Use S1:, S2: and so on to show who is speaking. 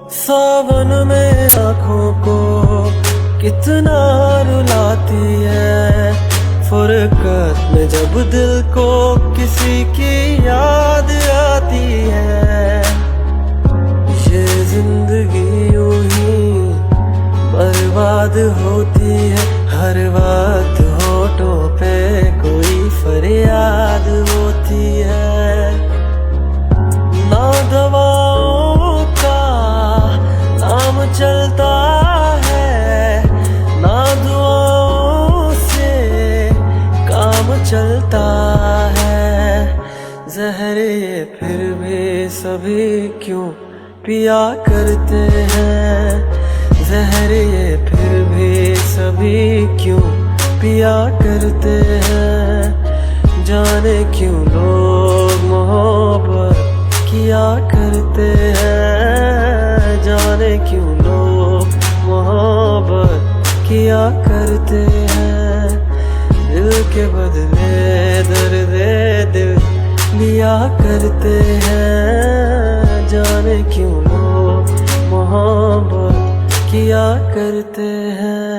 S1: सावन में आँखों को कितना रुलाती है, फुरकत में जब दिल को किसी की याद आती है। ये जिंदगी यूं ही बर्बाद होती है, हर वक्त होठों पे कोई फरियाद होती है। ना दवाओं का नाम चलता है, ना दुआओं से काम चलता है। जहर ये फिर भी सभी क्यों पिया करते हैं, जहर ये फिर भी सभी क्यों पिया करते हैं। जाने क्यों लोग मोहब्बत किया करते हैं, जाने क्यों लोग मोहब्बत किया करते हैं। दिल के बदले दर्द दिल लिया करते हैं, जाने क्यों लोग मोहब्बत किया करते हैं।